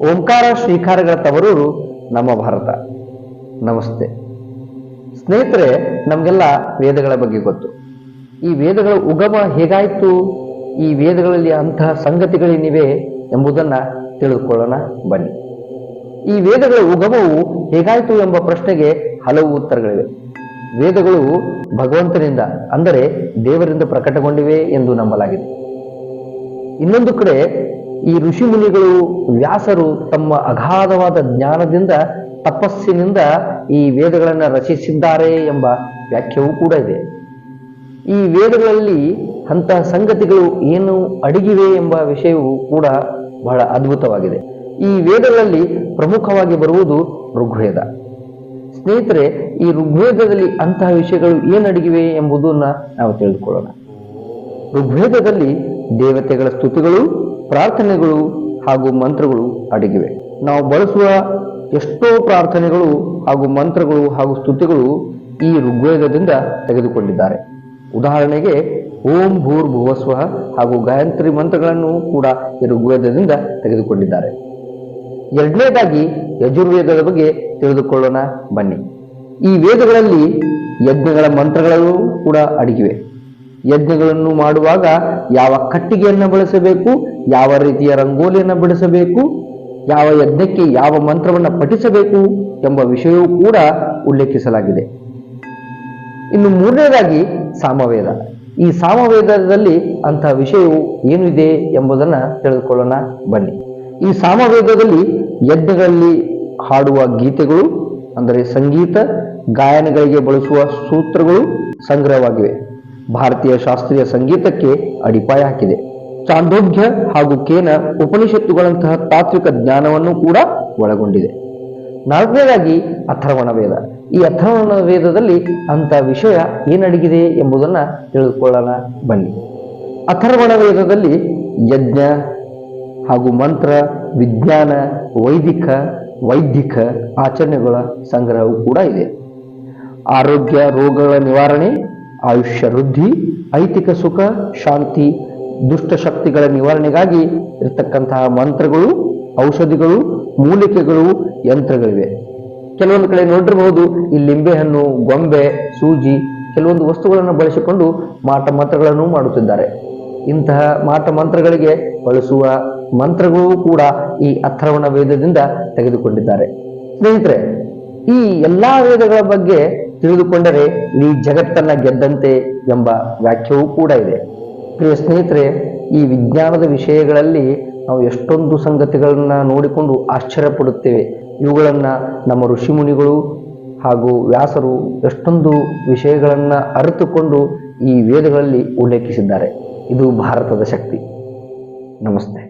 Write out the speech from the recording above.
ಓಂಕಾರ ಶ್ರೀಕಾರಗಳ ತವರೂರು ನಮ್ಮ ಭಾರತ. ನಮಸ್ತೆ ಸ್ನೇಹಿತರೆ, ನಮಗೆಲ್ಲ ವೇದಗಳ ಬಗ್ಗೆ ಗೊತ್ತು. ಈ ವೇದಗಳ ಉಗಮ ಹೇಗಾಯಿತು, ಈ ವೇದಗಳಲ್ಲಿ ಅಂತಹ ಸಂಗತಿಗಳೇನಿವೆ ಎಂಬುದನ್ನು ತಿಳಿದುಕೊಳ್ಳೋಣ ಬನ್ನಿ. ಈ ವೇದಗಳ ಉಗಮವು ಹೇಗಾಯಿತು ಎಂಬ ಪ್ರಶ್ನೆಗೆ ಹಲವು ಉತ್ತರಗಳಿವೆ. ವೇದಗಳು ಭಗವಂತನಿಂದ ಅಂದರೆ ದೇವರಿಂದ ಪ್ರಕಟಗೊಂಡಿವೆ ಎಂದು ನಂಬಲಾಗಿದೆ. ಇನ್ನೊಂದು ಕಡೆ ಈ ಋಷಿ ಮುನಿಗಳು ವ್ಯಾಸರು ತಮ್ಮ ಅಗಾಧವಾದ ಜ್ಞಾನದಿಂದ ತಪಸ್ಸಿನಿಂದ ಈ ವೇದಗಳನ್ನು ರಚಿಸಿದ್ದಾರೆ ಎಂಬ ವ್ಯಾಖ್ಯವೂ ಕೂಡ ಇದೆ. ಈ ವೇದಗಳಲ್ಲಿ ಅಂತಹ ಸಂಗತಿಗಳು ಏನು ಅಡಗಿವೆ ಎಂಬ ವಿಷಯವೂ ಕೂಡ ಬಹಳ ಅದ್ಭುತವಾಗಿದೆ. ಈ ವೇದಗಳಲ್ಲಿ ಪ್ರಮುಖವಾಗಿ ಬರುವುದು ಋಗ್ವೇದ. ಸ್ನೇಹಿತರೆ, ಈ ಋಗ್ವೇದದಲ್ಲಿ ಅಂತಹ ವಿಷಯಗಳು ಏನಡಗಿವೆ ಎಂಬುದನ್ನ ನಾವು ತಿಳಿದುಕೊಳ್ಳೋಣ. ಋಗ್ವೇದದಲ್ಲಿ ದೇವತೆಗಳ ಸ್ತುತಿಗಳು, ಪ್ರಾರ್ಥನೆಗಳು ಹಾಗೂ ಮಂತ್ರಗಳು ಅಡಗಿವೆ. ನಾವು ಬಳಸುವ ಎಷ್ಟೋ ಪ್ರಾರ್ಥನೆಗಳು ಹಾಗೂ ಮಂತ್ರಗಳು ಹಾಗೂ ಸ್ತುತಿಗಳು ಈ ಋಗ್ವೇದದಿಂದ ತೆಗೆದುಕೊಂಡಿದ್ದಾರೆ. ಉದಾಹರಣೆಗೆ ಓಂ ಭೂರ್ ಭುವಸ್ವ ಹಾಗೂ ಗಾಯತ್ರಿ ಮಂತ್ರಗಳನ್ನು ಕೂಡ ಈ ಋಗ್ವೇದದಿಂದ ತೆಗೆದುಕೊಂಡಿದ್ದಾರೆ. ಎರಡನೇದಾಗಿ ಯಜುರ್ವೇದದ ಬಗ್ಗೆ ತಿಳಿದುಕೊಳ್ಳೋಣ ಬನ್ನಿ. ಈ ವೇದಗಳಲ್ಲಿ ಯಜ್ಞಗಳ ಮಂತ್ರಗಳು ಕೂಡ ಅಡಗಿವೆ. ಯಜ್ಞಗಳನ್ನು ಮಾಡುವಾಗ ಯಾವ ಕಟ್ಟಿಗೆಯನ್ನು ಬಳಸಬೇಕು, ಯಾವ ರೀತಿಯ ರಂಗೋಲಿಯನ್ನು ಬಿಡಿಸಬೇಕು, ಯಾವ ಯಜ್ಞಕ್ಕೆ ಯಾವ ಮಂತ್ರವನ್ನು ಪಠಿಸಬೇಕು ಎಂಬ ವಿಷಯವೂ ಕೂಡ ಉಲ್ಲೇಖಿಸಲಾಗಿದೆ. ಇನ್ನು ಮೂರನೇದಾಗಿ ಸಾಮವೇದ. ಈ ಸಾಮವೇದದಲ್ಲಿ ಅಂತಹ ವಿಷಯವು ಏನು ಇದೆ ಎಂಬುದನ್ನು ತಿಳಿದುಕೊಳ್ಳೋಣ ಬನ್ನಿ. ಈ ಸಾಮವೇದದಲ್ಲಿ ಯಜ್ಞಗಳಲ್ಲಿ ಹಾಡುವ ಗೀತೆಗಳು ಅಂದರೆ ಸಂಗೀತ, ಗಾಯನಗಳಿಗೆ ಬಳಸುವ ಸೂತ್ರಗಳು ಸಂಗ್ರಹವಾಗಿವೆ. ಭಾರತೀಯ ಶಾಸ್ತ್ರೀಯ ಸಂಗೀತಕ್ಕೆ ಅಡಿಪಾಯ ಹಾಕಿದೆ. ಚಾಂದೋಗ್ಯ ಹಾಗೂ ಕೇನ ಉಪನಿಷತ್ತುಗಳಂತಹ ತಾತ್ವಿಕ ಜ್ಞಾನವನ್ನು ಕೂಡ ಒಳಗೊಂಡಿದೆ. ನಾಲ್ಕನೇದಾಗಿ ಅಥರ್ವಣ ವೇದ. ಈ ಅಥರ್ವಣ ವೇದದಲ್ಲಿ ಅಂತ ವಿಷಯ ಏನಡಗಿದೆ ಎಂಬುದನ್ನು ತಿಳಿದುಕೊಳ್ಳೋಣ ಬನ್ನಿ. ಅಥರ್ವಣ ವೇದದಲ್ಲಿ ಯಜ್ಞ ಹಾಗೂ ಮಂತ್ರ, ವಿಜ್ಞಾನ, ವೈದಿಕ ಆಚರಣೆಗಳ ಸಂಗ್ರಹವೂ ಕೂಡ ಇದೆ. ಆರೋಗ್ಯ, ರೋಗಗಳ ನಿವಾರಣೆ, ಆಯುಷ್ಯ ವೃದ್ಧಿ, ಐತಿಕ ಸುಖ, ಶಾಂತಿ, ದುಷ್ಟಶಕ್ತಿಗಳ ನಿವಾರಣೆಗಾಗಿ ಇರತಕ್ಕಂತಹ ಮಂತ್ರಗಳು, ಔಷಧಿಗಳು, ಮೂಲಿಕೆಗಳು, ಯಂತ್ರಗಳಿವೆ. ಕೆಲವೊಂದು ಕಡೆ ನೋಡಿರಬಹುದು, ಈ ಲಿಂಬೆಹಣ್ಣು, ಗೊಂಬೆ, ಸೂಜಿ, ಕೆಲವೊಂದು ವಸ್ತುಗಳನ್ನು ಬಳಸಿಕೊಂಡು ಮಾಟ ಮಂತ್ರಗಳನ್ನು ಮಾಡುತ್ತಿದ್ದಾರೆ. ಇಂತಹ ಮಾಟ ಮಂತ್ರಗಳಿಗೆ ಬಳಸುವ ಮಂತ್ರಗಳು ಕೂಡ ಈ ಅಥರ್ವಣ ವೇದದಿಂದ ತೆಗೆದುಕೊಂಡಿದ್ದಾರೆ. ಸ್ನೇಹಿತರೆ, ಈ ಎಲ್ಲಾ ವೇದಗಳ ಬಗ್ಗೆ ತಿಳಿದುಕೊಂಡರೆ ಈ ಜಗತ್ತನ್ನ ಗೆದ್ದಂತೆ ಎಂಬ ವ್ಯಾಖ್ಯವೂ ಕೂಡ ಇದೆ. ಪ್ರಿಯ ಸ್ನೇಹಿತರೆ, ಈ ವಿಜ್ಞಾನದ ವಿಷಯಗಳಲ್ಲಿ ನಾವು ಎಷ್ಟೊಂದು ಸಂಗತಿಗಳನ್ನ ನೋಡಿಕೊಂಡು ಆಶ್ಚರ್ಯ ಪಡುತ್ತೇವೆ. ಇವುಗಳನ್ನ ನಮ್ಮ ಋಷಿಮುನಿಗಳು ಹಾಗೂ ವ್ಯಾಸರು ಎಷ್ಟೊಂದು ವಿಷಯಗಳನ್ನ ಅರಿತುಕೊಂಡು ಈ ವೇದಗಳಲ್ಲಿ ಉಲ್ಲೇಖಿಸಿದ್ದಾರೆ. ಇದು ಭಾರತದ ಶಕ್ತಿ. ನಮಸ್ತೆ.